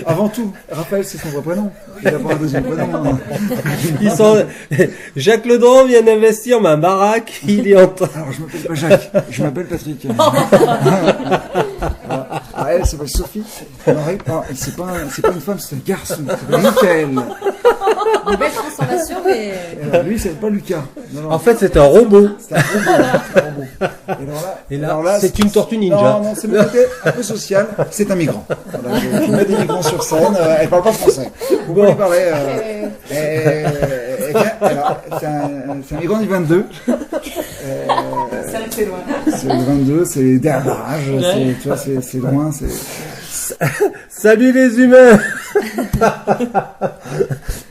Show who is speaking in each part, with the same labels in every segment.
Speaker 1: Avant tout, Raphaël, c'est son vrai prénom. Il a pas un deuxième prénom.
Speaker 2: Ils sont... Jacques Ledron vient d'investir ma baraque. Il est en train...
Speaker 1: Alors, je m'appelle pas Jacques, je m'appelle Patrick. Ah, elle s'appelle Sophie. Non, c'est pas une femme, c'est un garçon. C'est Michael.
Speaker 3: Une belle transformation, mais...
Speaker 1: Lui, c'est pas Lucas. Non,
Speaker 2: En fait, c'est un robot.
Speaker 1: c'est un robot.
Speaker 2: Et là, c'est une tortue ninja.
Speaker 1: Non, c'est mon côté un peu social. C'est un migrant. Voilà, je mets des migrants sur scène. Elle parle pas français. Vous pouvez parler. Alors, c'est un migrant du 22.
Speaker 3: C'est loin.
Speaker 1: C'est le 22, c'est derrière le barrage. Tu vois, c'est loin.
Speaker 2: Salut les humains.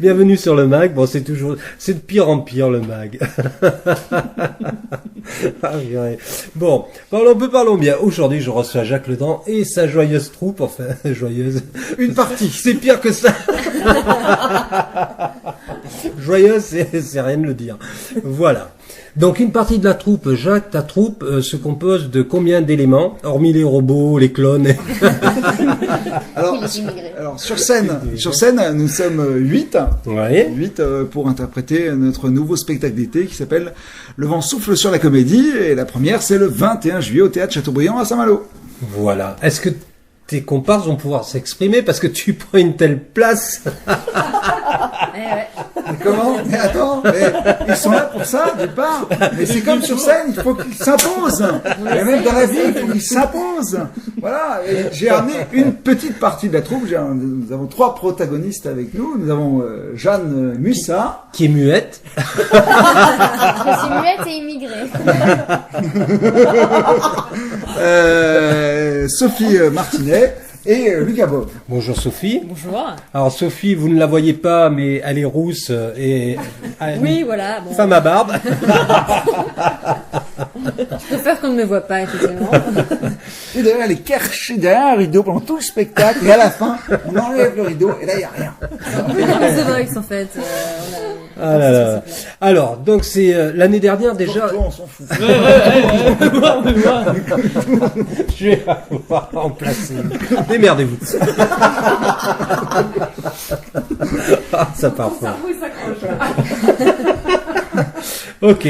Speaker 2: Bienvenue sur le mag. Bon, c'est de pire en pire le mag. Bon, parlons bien. Aujourd'hui, je reçois Jacques Ledran et sa joyeuse troupe. Enfin, joyeuse.
Speaker 1: Une partie.
Speaker 2: C'est pire que ça. Joyeuse, c'est rien de le dire. Voilà. Donc une partie de la troupe, Jacques, ta troupe se compose de combien d'éléments, hormis les robots, les clones
Speaker 1: Alors sur scène, nous sommes 8.
Speaker 2: Ouais.
Speaker 1: 8 pour interpréter notre nouveau spectacle d'été qui s'appelle Le vent souffle sur la comédie. Et la première, c'est le 21 juillet au Théâtre Chateaubriand à Saint-Malo.
Speaker 2: Voilà. Est-ce que tes comparses vont pouvoir s'exprimer parce que tu prends une telle place?
Speaker 3: Ouais.
Speaker 1: Mais comment? Mais attends, ils sont là pour ça, du part. Mais c'est comme sur scène, il faut qu'ils s'imposent. Et même dans la vie, il faut qu'ils s'imposent. Voilà. Et j'ai amené une petite partie de la troupe. Nous avons 3 protagonistes avec nous. Nous avons Jeanne Mussat.
Speaker 2: Qui est muette.
Speaker 3: Je suis muette et immigrée.
Speaker 1: Sophie Martinet et Lucas Bob.
Speaker 2: Bonjour Sophie.
Speaker 3: Bonjour.
Speaker 2: Alors Sophie, vous ne la voyez pas, mais elle est rousse et
Speaker 3: Oui, voilà. Bon.
Speaker 2: femme à barbe.
Speaker 3: Je préfère qu'on ne me voit pas, effectivement.
Speaker 1: Et d'ailleurs, elle est cachée derrière un rideau pendant tout le spectacle. Et à la fin, on enlève le rideau et là, il n'y a rien.
Speaker 3: C'est vrai en fait.
Speaker 2: Ah là là. Alors, donc c'est l'année dernière déjà.
Speaker 1: Toi, on s'en fout.
Speaker 2: Je vais avoir remplacé. Démerdez-vous. Ah, ça part fort. Ok.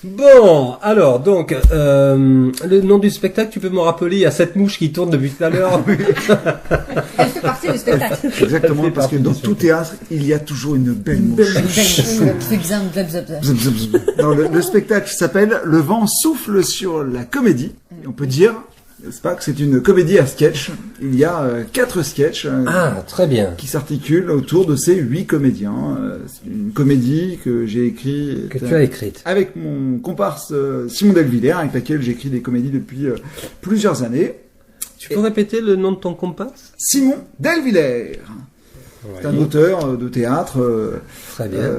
Speaker 2: Bon, alors donc le nom du spectacle, tu peux me rappeler? Il y a cette mouche qui tourne depuis tout à l'heure.
Speaker 3: Elle fait partie du spectacle.
Speaker 1: Exactement, parce que dans tout théâtre, il y a toujours une belle mouche. Non, le spectacle s'appelle Le vent souffle sur la comédie. Et on peut dire, n'est-ce pas, que c'est une comédie à sketch. Il y a 4 sketchs
Speaker 2: Très bien.
Speaker 1: qui s'articulent autour de ces 8 comédiens. C'est une comédie que j'ai écrite.
Speaker 2: Que tu as écrite.
Speaker 1: Avec mon comparse Simon Delvillers, avec laquelle j'écris des comédies depuis plusieurs années.
Speaker 2: Tu peux répéter le nom de ton comparse?
Speaker 1: Simon Delvillers. C'est un auteur de théâtre.
Speaker 2: Très bien.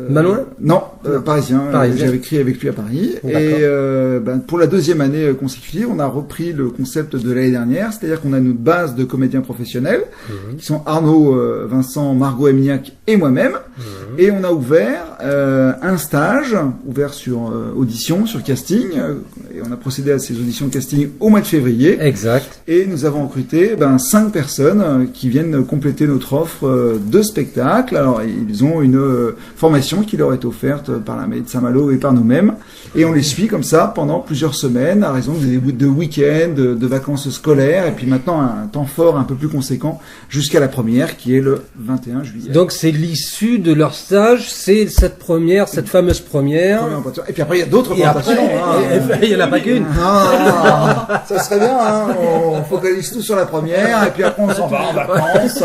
Speaker 2: Malouin?
Speaker 1: Non, parisien.
Speaker 2: Parisien.
Speaker 1: J'avais écrit avec lui à Paris.
Speaker 2: D'accord.
Speaker 1: Et pour la 2e année consécutive, on a repris le concept de l'année dernière, c'est-à-dire qu'on a une base de comédiens professionnels, qui sont Arnaud, Vincent, Margot Amignac et moi-même. Et on a ouvert un stage, ouvert sur audition, sur casting. Et on a procédé à ces auditions casting au mois de février.
Speaker 2: Exact.
Speaker 1: Et nous avons recruté 5 personnes qui viennent compléter notre offre de spectacle. Alors, ils ont une formation qui leur est offerte par la mairie de Saint-Malo et par nous-mêmes. Et on les suit comme ça pendant plusieurs semaines, à raison de week-ends, de vacances scolaires, et puis maintenant un temps fort un peu plus conséquent jusqu'à la première, qui est le 21 juillet.
Speaker 2: Donc c'est l'issue de leur stage, c'est cette fameuse première.
Speaker 1: Et puis après, il y a d'autres
Speaker 2: Et après,
Speaker 1: présentations.
Speaker 2: il n'y en a pas qu'une.
Speaker 1: Ça serait bien, hein. On focalise tout sur la première, et puis après on s'en va en vacances.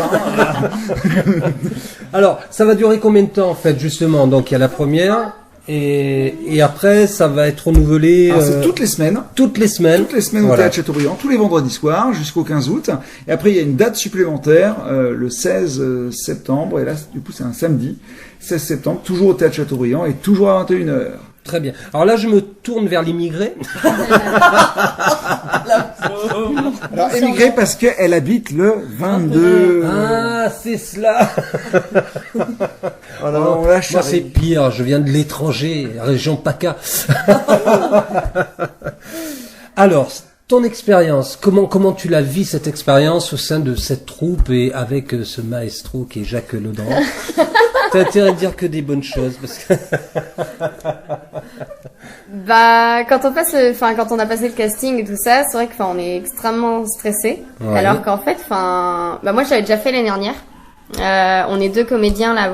Speaker 2: Alors, ça va durer combien de temps en fait justement? Donc il y a la première et après ça va être renouvelé.
Speaker 1: C'est toutes les semaines.
Speaker 2: Toutes les semaines.
Speaker 1: Toutes les semaines au Théâtre Chateaubriand, tous les vendredis soirs jusqu'au 15 août. Et après il y a une date supplémentaire le 16 septembre. Et là du coup c'est un samedi, 16 septembre, toujours au Théâtre Chateaubriand et toujours à 21h.
Speaker 2: Très bien. Alors là, je me tourne vers l'immigré.
Speaker 1: Alors, émigrée parce qu'elle habite le 22.
Speaker 2: Ah, c'est cela.
Speaker 1: Alors,
Speaker 2: moi, c'est pire. Je viens de l'étranger, région PACA. Alors, Ton expérience, comment tu la vis cette expérience au sein de cette troupe et avec ce maestro qui est Jacques Legrand? T'as intérêt de dire que des bonnes choses parce que
Speaker 4: Quand on a passé le casting et tout ça, c'est vrai qu'on est extrêmement stressé.
Speaker 2: Ouais.
Speaker 4: Alors qu'en fait, moi j'avais déjà fait l'année dernière. On est 2 comédiens à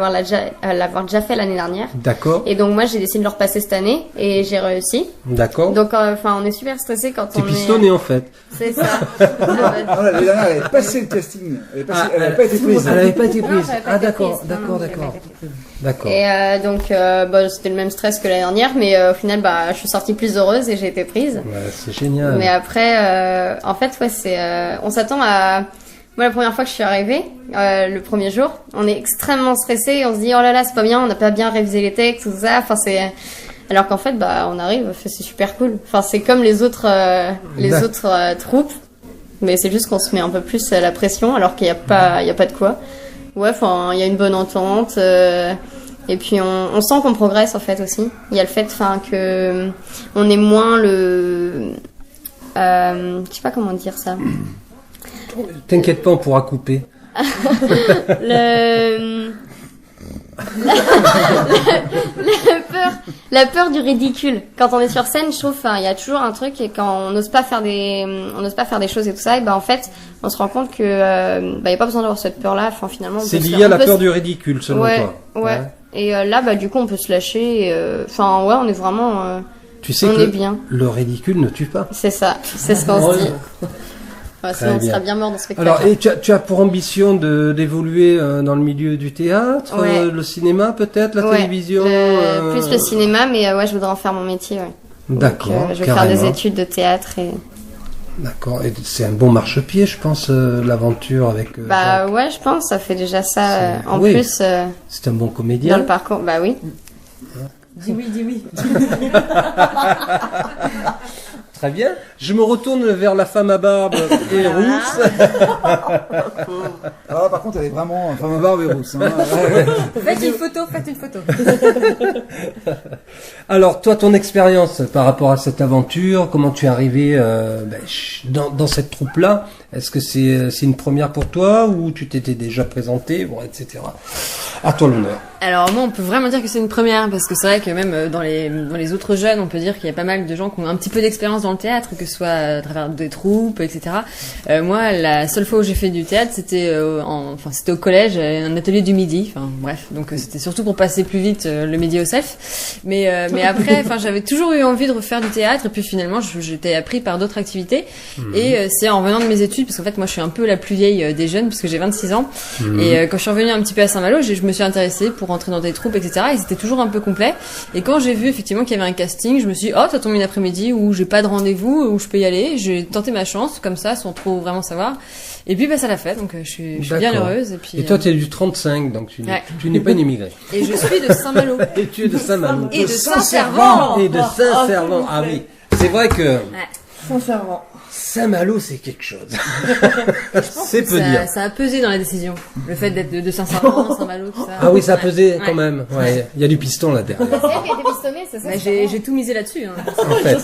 Speaker 4: l'avoir déjà fait l'année dernière.
Speaker 2: D'accord.
Speaker 4: Et donc moi j'ai décidé de le repasser cette année et j'ai réussi.
Speaker 2: D'accord.
Speaker 4: Donc on est super stressé quand
Speaker 2: T'es
Speaker 4: on
Speaker 2: pistonné en fait.
Speaker 4: C'est ça.
Speaker 1: Voilà, l'année dernière, elle avait passé le casting. Elle n'avait pas été prise.
Speaker 2: Elle n'avait pas été
Speaker 4: Non,
Speaker 2: prise.
Speaker 4: j'avais pas
Speaker 2: Ah
Speaker 4: été
Speaker 2: d'accord,
Speaker 4: prise. Non,
Speaker 2: d'accord,
Speaker 4: j'avais
Speaker 2: d'accord.
Speaker 4: pas été prise.
Speaker 2: D'accord.
Speaker 4: Et c'était le même stress que l'année dernière, mais au final je suis sortie plus heureuse et j'ai été prise.
Speaker 2: Ouais, c'est génial.
Speaker 4: Mais après, en fait, on s'attend à. Moi, la première fois que je suis arrivée, le premier jour, on est extrêmement stressé. On se dit, oh là là, c'est pas bien, on n'a pas bien révisé les textes, tout ça. Alors qu'en fait, on arrive, c'est super cool. Enfin, c'est comme les autres troupes, mais c'est juste qu'on se met un peu plus la pression, alors qu'il y a pas de quoi. Ouais, il y a une bonne entente. Et puis on sent qu'on progresse en fait aussi. Il y a le fait, que on est moins je sais pas comment dire ça.
Speaker 2: T'inquiète pas, on pourra couper.
Speaker 4: La peur du ridicule. Quand on est sur scène, je trouve, il y a toujours un truc, et quand on n'ose pas faire des choses et tout ça, et en fait, on se rend compte que, y a pas besoin d'avoir cette peur-là. Finalement,
Speaker 2: C'est lié à la peur du ridicule, selon toi.
Speaker 4: Ouais. Et là, du coup, on peut se lâcher. On est vraiment.
Speaker 2: Tu sais
Speaker 4: on
Speaker 2: que
Speaker 4: est bien.
Speaker 2: Le ridicule ne tue pas.
Speaker 4: C'est ça. C'est ce qu'on se dit. Sinon, on serait bien mort dans ce spectacle.
Speaker 2: Alors, et tu as pour ambition d'évoluer dans le milieu du théâtre, le cinéma peut-être, la télévision
Speaker 4: Plus le cinéma, mais je voudrais en faire mon métier. Ouais.
Speaker 2: D'accord.
Speaker 4: Donc, je vais faire des études de théâtre.
Speaker 2: D'accord. Et c'est un bon marchepied, je pense, l'aventure avec.
Speaker 4: Je pense. Ça fait déjà ça. En plus.
Speaker 2: C'est un bon comédien.
Speaker 4: Dans le parcours, oui.
Speaker 3: Dis oui.
Speaker 2: Très bien. Je me retourne vers la femme à barbe et rousse.
Speaker 1: Alors là, par contre, elle est vraiment femme à barbe et rousse.
Speaker 3: Faites une photo.
Speaker 2: Alors, toi, ton expérience par rapport à cette aventure, comment tu es arrivé dans cette troupe-là? Est-ce que c'est une première pour toi ou tu t'étais déjà présenté, etc. À toi l'honneur.
Speaker 3: Alors moi, on peut vraiment dire que c'est une première, parce que c'est vrai que même dans les autres jeunes, on peut dire qu'il y a pas mal de gens qui ont un petit peu d'expérience dans le théâtre, que ce soit à travers des troupes, etc. Moi, la seule fois où j'ai fait du théâtre, c'était au collège, un atelier du midi. Bref, donc c'était surtout pour passer plus vite le midi au self. Mais après, j'avais toujours eu envie de refaire du théâtre, et puis finalement, j'étais appris par d'autres activités. Et c'est en revenant de mes études, parce qu'en fait, moi, je suis un peu la plus vieille des jeunes, parce que j'ai 26 ans. Et quand je suis revenue un petit peu à Saint-Malo, je me suis intéressée pour rentrer dans des troupes, etc. Et c'était toujours un peu complet. Et quand j'ai vu effectivement qu'il y avait un casting, je me suis dit, ça tombe une après-midi où j'ai pas de rendez-vous, où je peux y aller. J'ai tenté ma chance, comme ça, sans trop vraiment savoir. Et puis, ça l'a fait. Donc, je suis bien heureuse.
Speaker 2: Et toi, tu es du 35, donc tu n'es pas une immigrée.
Speaker 3: Et je suis de Saint-Malo.
Speaker 2: Et tu es de Saint-Malo.
Speaker 3: Et de Saint-Servant.
Speaker 2: Et de Saint-Servant. Ah oui. C'est vrai que.
Speaker 3: Saint-Servant.
Speaker 2: Saint-Malo, c'est quelque chose. C'est peu dire.
Speaker 3: Ça a pesé dans la décision. Le fait d'être de Saint-Servant, Saint-Malo, tout ça.
Speaker 2: Ah oui, ça a pesé quand même. Ouais. Il y a du piston là derrière.
Speaker 4: C'est elle qui a été pistonnée, c'est ça.
Speaker 3: J'ai tout misé là-dessus.
Speaker 2: En fait.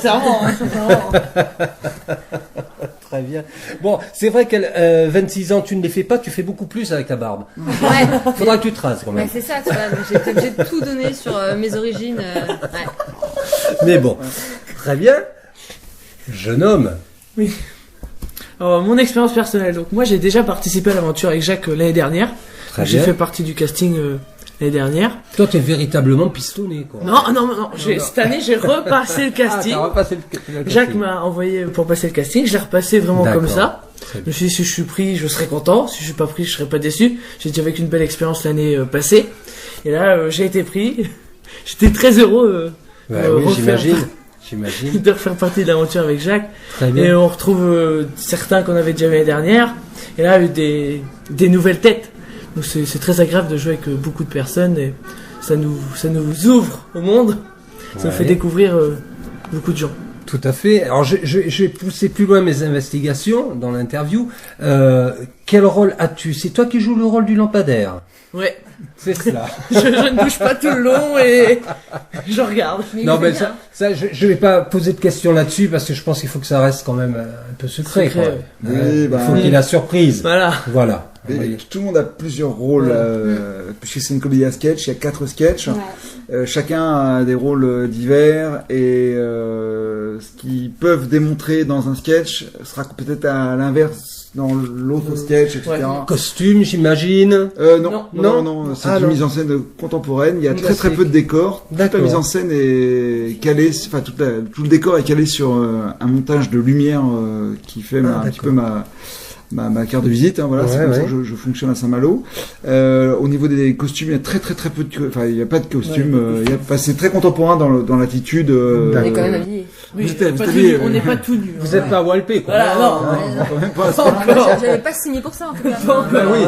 Speaker 2: Très bien. Bon, c'est vrai qu'elle 26 ans, tu ne les fais pas, tu fais beaucoup plus avec ta barbe.
Speaker 3: Ouais.
Speaker 2: Faudra que tu te rases quand même.
Speaker 3: C'est ça, tu vois. J'ai tout donné sur mes origines.
Speaker 2: Mais bon, très bien. Jeune homme.
Speaker 5: Oui. Alors, mon expérience personnelle. Donc, moi, j'ai déjà participé à l'aventure avec Jacques l'année dernière. J'ai fait partie du casting l'année dernière.
Speaker 2: Toi, t'es véritablement pistonné, quoi.
Speaker 5: Non. Cette année, j'ai repassé le casting.
Speaker 2: t'as repassé le casting.
Speaker 5: Jacques m'a envoyé pour passer le casting. Je l'ai repassé vraiment comme ça. Je me suis dit, si je suis pris, je serai content. Si je suis pas pris, je serai pas déçu. J'ai été avec une belle expérience l'année passée. Et là, j'ai été pris. J'étais très heureux.
Speaker 2: Oui, j'imagine.
Speaker 5: De refaire partie de l'aventure avec Jacques.
Speaker 2: Très bien.
Speaker 5: Et on retrouve certains qu'on avait déjà vu l'année dernière. Et là, des nouvelles têtes. Donc c'est très agréable de jouer avec beaucoup de personnes. Et ça nous ouvre au monde. Ça nous fait découvrir beaucoup de gens.
Speaker 2: Tout à fait. Alors, j'ai poussé plus loin mes investigations dans l'interview. quel rôle as-tu? C'est toi qui joues le rôle du lampadaire.
Speaker 5: Ouais.
Speaker 2: C'est cela.
Speaker 5: Je ne bouge pas tout le long et je regarde.
Speaker 2: Non, mais ça, je vais pas poser de questions là-dessus parce que je pense qu'il faut que ça reste quand même un peu secret.
Speaker 5: Secret,
Speaker 2: Quoi.
Speaker 1: ouais.
Speaker 2: Il faut qu'il y ait la surprise.
Speaker 5: Voilà.
Speaker 2: Voilà.
Speaker 1: Et
Speaker 2: Oui.
Speaker 1: tout le monde a plusieurs rôles, puisque c'est une comédie à sketch, il y a 4 sketchs. Chacun a des rôles divers et ce qu'ils peuvent démontrer dans un sketch sera peut-être à l'inverse dans l'autre sketch, etc.
Speaker 5: Ouais.
Speaker 2: Costume, j'imagine.
Speaker 1: Non, c'est
Speaker 2: Ah,
Speaker 1: une
Speaker 2: non.
Speaker 1: mise en scène contemporaine. Il y a très
Speaker 2: Classique.
Speaker 1: peu de décors. Toute la
Speaker 2: D'accord.
Speaker 1: mise en scène est calée, enfin tout le décor est calé sur un montage de lumière qui fait un petit peu ma carte de visite, hein, voilà,
Speaker 2: Ouais,
Speaker 1: c'est comme ça
Speaker 2: ouais.
Speaker 1: que je fonctionne à Saint-Malo. Au niveau des costumes, il y a très peu de, enfin, il n'y a pas de costumes, c'est très contemporain dans l'attitude,
Speaker 3: On est quand même habillés.
Speaker 5: Oui,
Speaker 1: Vous êtes
Speaker 5: pas
Speaker 1: habillé,
Speaker 5: tout nu, on n'est pas tout nu.
Speaker 2: Vous n'êtes pas walpé, quoi.
Speaker 5: Voilà, non.
Speaker 1: quand même pas,
Speaker 3: J'avais pas signé pour ça en tout cas.
Speaker 2: Bah oui,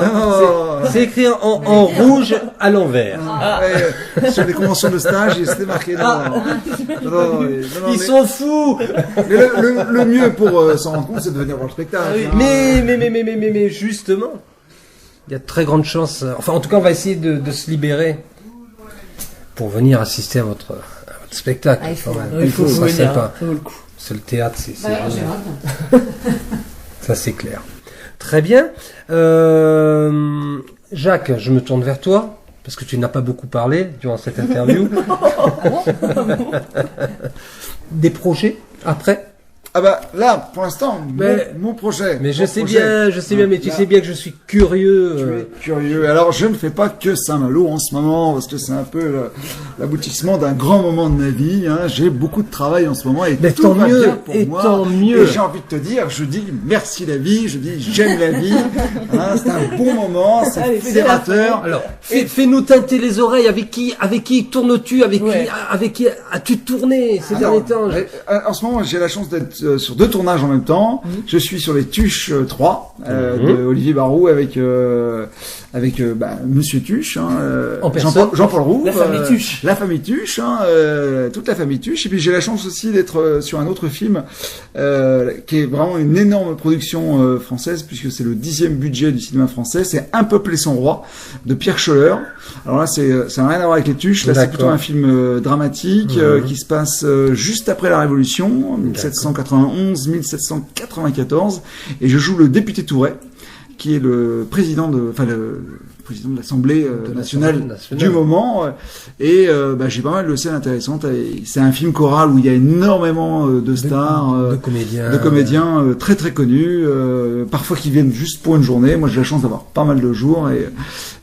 Speaker 2: c'est écrit en rouge à l'envers.
Speaker 1: Ouais, sur les conventions de stage, c'était marqué, non,
Speaker 2: Ils sont fous.
Speaker 1: mais le mieux pour s'en rendre compte, c'est de venir voir le spectacle. hein.
Speaker 2: Mais justement, il y a de très grandes chances. Enfin, en tout cas, on va essayer de se libérer pour venir assister à votre spectacle.
Speaker 3: Ah, il faut.
Speaker 2: quand même.
Speaker 5: Ouais, il faut
Speaker 2: Ça, c'est
Speaker 5: venir,
Speaker 2: pas-
Speaker 5: ça vaut le coup.
Speaker 2: c'est le théâtre, c'est ça, c'est clair. Très bien. Jacques, je me tourne vers toi parce que tu n'as pas beaucoup parlé durant cette interview. Des projets après?
Speaker 1: Ah bah là, pour l'instant,
Speaker 2: Mais-
Speaker 1: mon projet.
Speaker 2: Mais je
Speaker 1: mon
Speaker 2: sais
Speaker 1: projet.
Speaker 2: bien, mais tu
Speaker 1: Là,
Speaker 2: sais bien que je suis curieux.
Speaker 1: Tu es curieux. Alors, je ne fais pas que Saint-Malo en ce moment, parce que c'est un peu l'aboutissement d'un grand moment de ma vie. Hein. J'ai beaucoup de travail en ce moment et
Speaker 2: Mais
Speaker 1: tout
Speaker 2: tant
Speaker 1: va
Speaker 2: mieux,
Speaker 1: bien pour
Speaker 2: et
Speaker 1: moi.
Speaker 2: tant mieux.
Speaker 1: Et j'ai envie de te dire, je dis merci la vie, je dis j'aime la vie. Hein, c'est un bon moment, c'est
Speaker 5: Allez,
Speaker 1: fédérateur.
Speaker 2: Alors, fais-nous teinter les oreilles. Avec qui tournes-tu? Avec qui as-tu tourné ces
Speaker 1: Alors,
Speaker 2: derniers temps?
Speaker 1: en ce moment, j'ai la chance d'être sur 2 tournages en même temps. Je suis sur les Tuches 3 de Olivier Barrault avec Monsieur Tuche, hein,
Speaker 2: En personne.
Speaker 1: Jean-Paul Roux,
Speaker 5: La famille Tuche.
Speaker 1: la famille Tuche, hein, toute la famille Tuche. Et puis j'ai la chance aussi d'être sur un autre film qui est vraiment une énorme production française puisque c'est le 10e budget du cinéma français. C'est Un peuple et son roi de Pierre Scholler. Alors là, ça n'a rien à voir avec les Tuches. Là, c'est
Speaker 2: D'accord.
Speaker 1: plutôt un film dramatique qui se passe juste après la Révolution, 1791-1794, et je joue le député Touret, qui est le président de l'Assemblée nationale du moment, et j'ai pas mal de scènes intéressantes. Et c'est un film choral où il y a énormément de stars,
Speaker 2: de comédiens,
Speaker 1: très très connus, parfois qui viennent juste pour une journée. Moi, j'ai la chance d'avoir pas mal de jours, et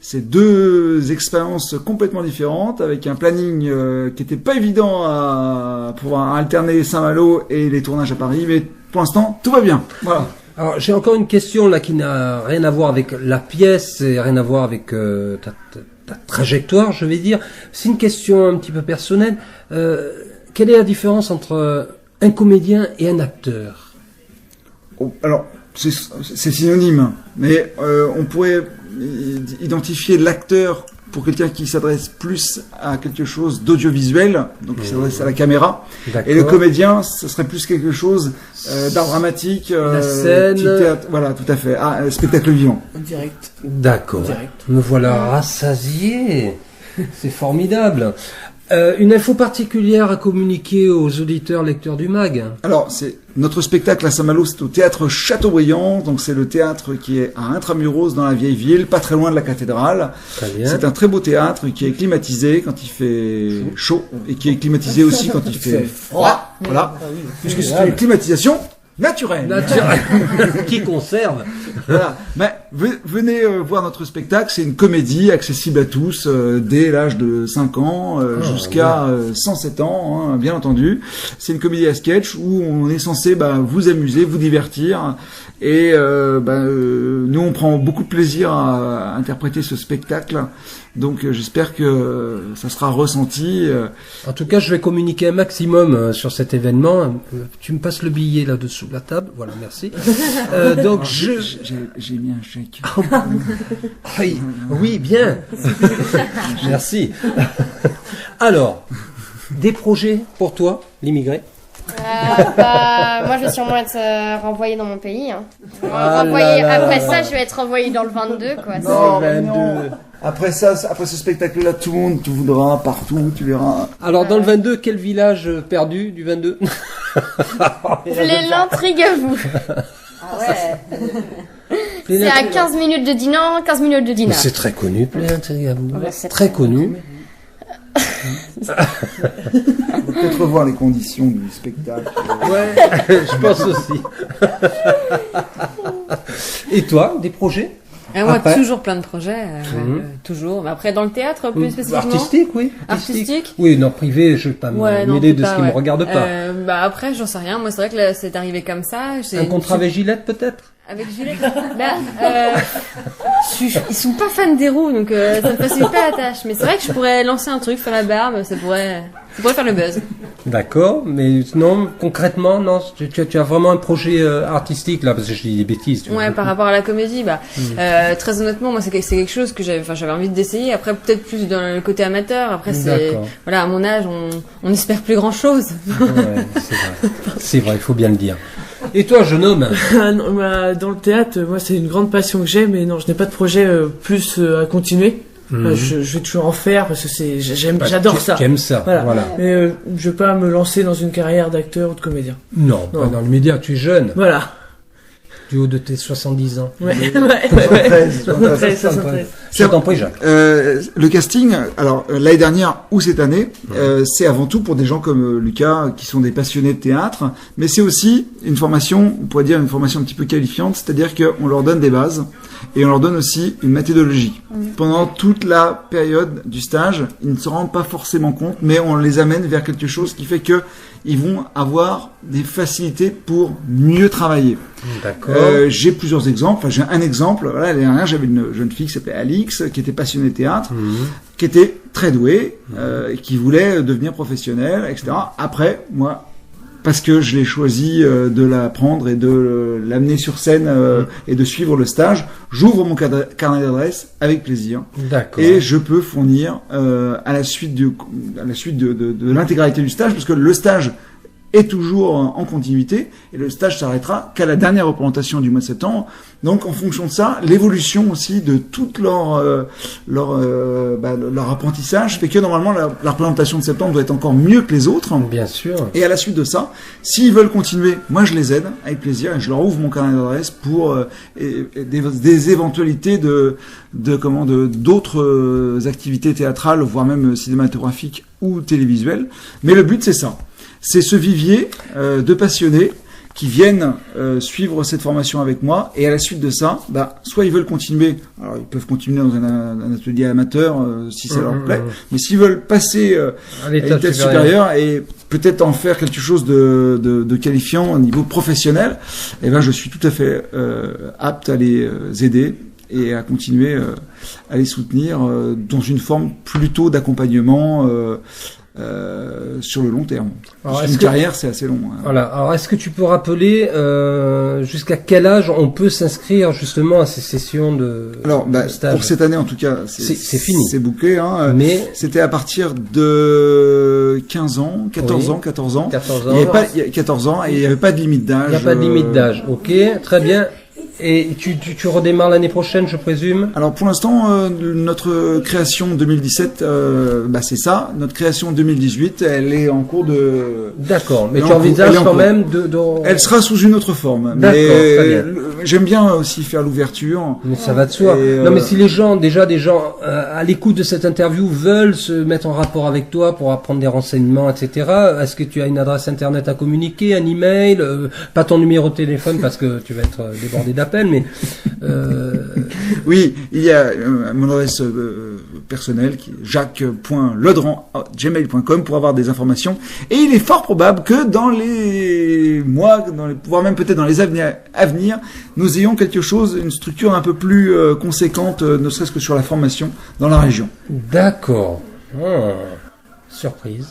Speaker 1: c'est 2 expériences complètement différentes, avec un planning qui était pas évident à pouvoir alterner Saint-Malo et les tournages à Paris, mais pour l'instant, tout va bien. Voilà.
Speaker 2: Alors, j'ai encore une question là qui n'a rien à voir avec la pièce et rien à voir avec ta trajectoire, je vais dire. C'est une question un petit peu personnelle. Quelle est la différence entre un comédien et un acteur?
Speaker 1: Alors, c'est synonyme, mais on pourrait identifier l'acteur pour quelqu'un qui s'adresse plus à quelque chose d'audiovisuel, donc qui s'adresse à la caméra.
Speaker 2: D'accord.
Speaker 1: Et le comédien, ce serait plus quelque chose d'art dramatique,
Speaker 2: La scène.
Speaker 1: petit théâtre, voilà, tout à fait, spectacle vivant.
Speaker 5: Direct.
Speaker 2: D'accord.
Speaker 5: Direct.
Speaker 2: Me voilà rassasié. C'est formidable. Une info particulière à communiquer aux auditeurs lecteurs du MAG?
Speaker 1: Alors, c'est notre spectacle à Saint-Malo, c'est au théâtre Chateaubriand, donc c'est le théâtre qui est à Intramuros dans la vieille ville, pas très loin de la cathédrale.
Speaker 2: Très bien.
Speaker 1: C'est un très beau théâtre qui est climatisé quand il fait chaud et qui est climatisé aussi quand il fait froid. Voilà, puisque c'est une climatisation naturelle.
Speaker 2: Naturel. Qui conserve.
Speaker 1: Voilà. Mais venez voir notre spectacle, c'est une comédie accessible à tous dès l'âge de 5 ans jusqu'à 107 ans, hein, bien entendu. C'est une comédie à sketch où on est censé vous amuser, vous divertir, et nous on prend beaucoup de plaisir à interpréter ce spectacle. Donc j'espère que ça sera ressenti.
Speaker 2: En tout cas, je vais communiquer un maximum sur cet événement. Tu me passes le billet là-dessous la table. Voilà, merci. Donc
Speaker 1: J'ai mis un chèque.
Speaker 2: Oui, bien. Merci. Alors, des projets pour toi, l'immigré?
Speaker 4: Moi, je vais sûrement être renvoyée dans mon pays. Hein.
Speaker 2: Ah
Speaker 4: Renvoyée.
Speaker 2: là là.
Speaker 4: Après ça, je vais être renvoyée dans le 22, quoi.
Speaker 1: Non, mais
Speaker 2: 22.
Speaker 1: non. Après ça, après ce spectacle-là, tout le monde te voudra partout, tu verras.
Speaker 2: Alors dans le 22, quel village perdu du 22?
Speaker 4: C'est l'intrigue à vous.
Speaker 3: Ah ouais.
Speaker 4: C'est à 15 minutes de Dinan, 15 minutes de
Speaker 2: Mais
Speaker 4: Dinard.
Speaker 2: c'est très connu, Pléintrigamou.
Speaker 4: Ouais, c'est
Speaker 2: Très connu.
Speaker 1: On va peut-être revoir les conditions du spectacle.
Speaker 2: Ouais, je pense aussi. Et toi, des projets?
Speaker 3: Moi,
Speaker 2: Après.
Speaker 3: toujours plein de projets,
Speaker 2: Mhm.
Speaker 3: toujours. Mais après, dans le théâtre, plus spécifiquement.
Speaker 2: Artistique, oui.
Speaker 3: Artistique.
Speaker 2: Oui, non, privé, je vais pas
Speaker 3: Ouais,
Speaker 2: me
Speaker 3: non,
Speaker 2: mêler de
Speaker 3: pas,
Speaker 2: ce qui
Speaker 3: ouais.
Speaker 2: me regarde pas.
Speaker 3: Après, j'en sais rien. Moi, c'est vrai que là, c'est arrivé comme ça. J'ai
Speaker 2: Un contrat avec Gillette, peut-être?
Speaker 3: avec Juliette. Ils sont pas fans des roues, donc ça me facilite pas la tâche. Mais c'est vrai que je pourrais lancer un truc, faire la barbe, ça pourrait faire le buzz.
Speaker 2: D'accord, mais non, concrètement, non, tu as vraiment un projet artistique, là, parce que je dis des bêtises. Tu vois.
Speaker 3: Ouais, par rapport à la comédie, très honnêtement, moi, c'est quelque chose que j'avais envie d'essayer. Après, peut-être plus dans le côté amateur. Après,
Speaker 2: D'accord.
Speaker 3: voilà, à mon âge, on n'espère plus grand chose.
Speaker 2: Ouais, c'est vrai. C'est vrai, il faut bien le dire. Et toi, jeune homme?
Speaker 5: Ah non, dans le théâtre, moi, c'est une grande passion que j'ai, mais non, je n'ai pas de projet plus à continuer. Je vais toujours en faire parce que j'adore ça.
Speaker 2: J'aime ça. Voilà.
Speaker 5: Mais je vais pas me lancer dans une carrière d'acteur ou de comédien.
Speaker 2: Non, pas dans le média, tu es jeune.
Speaker 5: Voilà.
Speaker 2: Du haut de tes 70 ans.
Speaker 5: Ouais.
Speaker 2: 73. Je t'en prie, Jacques.
Speaker 1: Le casting, alors l'année dernière ou cette année, c'est avant tout pour des gens comme Lucas qui sont des passionnés de théâtre, mais c'est aussi une formation, on pourrait dire une formation un petit peu qualifiante, c'est-à-dire qu'on leur donne des bases et on leur donne aussi une méthodologie. Pendant toute la période du stage, ils ne se rendent pas forcément compte, mais on les amène vers quelque chose qui fait que ils vont avoir des facilités pour mieux travailler.
Speaker 2: D'accord.
Speaker 1: J'ai plusieurs exemples. Enfin, j'ai un exemple. Voilà, l'année dernière, j'avais une jeune fille qui s'appelait Alix, qui était passionnée de théâtre, qui était très douée, et qui voulait devenir professionnelle, etc. Après, moi, parce que je l'ai choisi de la prendre et de l'amener sur scène et de suivre le stage, j'ouvre mon carnet d'adresse avec plaisir.
Speaker 2: D'accord.
Speaker 1: Et je peux fournir à la suite de l'intégralité du stage, parce que le stage est toujours en continuité et le stage s'arrêtera qu'à la dernière représentation du mois de septembre. Donc en fonction de ça, l'évolution aussi de toute leur apprentissage fait que normalement la représentation de septembre doit être encore mieux que les autres.
Speaker 2: Bien sûr.
Speaker 1: Et à la suite de ça, s'ils veulent continuer, moi je les aide avec plaisir et je leur ouvre mon carnet d'adresse pour des éventualités d'autres activités théâtrales, voire même cinématographiques ou télévisuelles. Mais le but c'est ça. C'est ce vivier de passionnés qui viennent suivre cette formation avec moi, et à la suite de ça, soit ils veulent continuer, alors ils peuvent continuer dans un atelier amateur si ça leur plaît, mais s'ils veulent passer à l'étape supérieure et peut-être en faire quelque chose de qualifiant au niveau professionnel, eh ben je suis tout à fait apte à les aider et à continuer à les soutenir dans une forme plutôt d'accompagnement sur le long terme.
Speaker 2: Alors,
Speaker 1: une carrière, c'est assez long. Hein.
Speaker 2: Voilà. Alors, est-ce que tu peux rappeler jusqu'à quel âge on peut s'inscrire justement à ces sessions de stage?
Speaker 1: Pour cette année, en tout cas,
Speaker 2: c'est fini.
Speaker 1: C'est bouclé. Hein.
Speaker 2: Mais
Speaker 1: c'était à partir de 15 ans, 14 ans.
Speaker 2: 14 ans.
Speaker 1: Il y avait 14 ans et il n'y avait pas de limite d'âge.
Speaker 2: Il n'y a pas de limite d'âge. Ok, très bien. Et tu redémarres l'année prochaine, je présume?
Speaker 1: Alors pour l'instant, notre création 2017, c'est ça. Notre création 2018, elle est en cours de...
Speaker 2: D'accord, mais tu envisages quand même de...
Speaker 1: Elle sera sous une autre forme.
Speaker 2: D'accord, très bien.
Speaker 1: J'aime bien aussi faire l'ouverture.
Speaker 2: Mais ça va de soi. Non, mais si des gens à l'écoute de cette interview veulent se mettre en rapport avec toi pour apprendre des renseignements, etc., est-ce que tu as une adresse internet à communiquer, un email, pas ton numéro de téléphone parce que tu vas être débordé d'appels, mais
Speaker 1: oui, il y a mon adresse personnelle qui est jacques.ledran@gmail.com pour avoir des informations. Et il est fort probable que dans les mois, voire même peut-être dans les années à venir, nous ayons quelque chose, une structure un peu plus conséquente, ne serait-ce que sur la formation dans la région.
Speaker 2: D'accord. Surprise.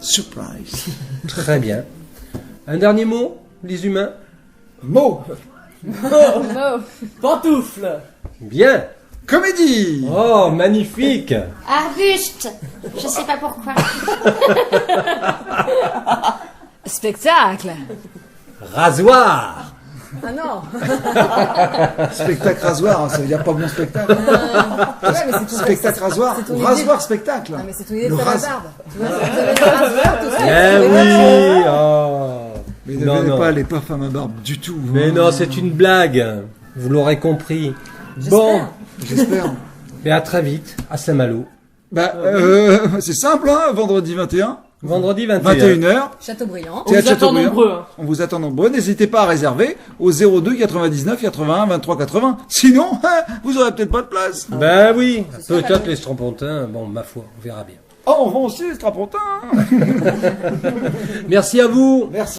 Speaker 1: Surprise.
Speaker 2: Très bien. Un dernier mot, les humains?
Speaker 1: Mot.
Speaker 5: Pantoufle.
Speaker 2: Bien.
Speaker 1: Comédie.
Speaker 2: Oh, magnifique.
Speaker 4: Arbuste. Je sais pas pourquoi.
Speaker 3: Spectacle.
Speaker 2: Rasoir.
Speaker 3: Ah non.
Speaker 1: Spectacle rasoir, hein, ça veut dire pas bon spectacle.
Speaker 3: Ouais, mais c'est tout.
Speaker 1: Spectacle rasoir,
Speaker 3: c'est ton
Speaker 1: ou
Speaker 3: idée.
Speaker 1: rasoir spectacle.
Speaker 3: Non, mais c'est ton idée de
Speaker 1: Le
Speaker 3: faire la
Speaker 1: ras-
Speaker 3: barbe. Tu vois, vous avez le rasoir, tout ça.
Speaker 2: Eh oui. Oh.
Speaker 1: Mais ne
Speaker 2: Non,
Speaker 1: venez
Speaker 2: non.
Speaker 1: pas, elle est pas femme à barbe du tout.
Speaker 2: Mais non, c'est une blague. Vous l'aurez compris. Bon,
Speaker 1: J'espère.
Speaker 2: mais à très vite, à Saint-Malo.
Speaker 1: Bah, c'est simple, hein, vendredi 21,
Speaker 2: Vendredi 21.
Speaker 1: 21h.
Speaker 3: Chateaubriand.
Speaker 5: On vous attend
Speaker 1: Chateaubriand.
Speaker 5: nombreux. Hein.
Speaker 1: On vous attend nombreux. N'hésitez pas à réserver au 02 99 81 23 80. Sinon, vous aurez peut-être pas de place.
Speaker 2: Ben oui, peut-être les Strapontins. Bon, ma foi, on verra bien.
Speaker 1: Oh, on vend aussi les strapontins.
Speaker 2: Merci à vous.
Speaker 1: Merci.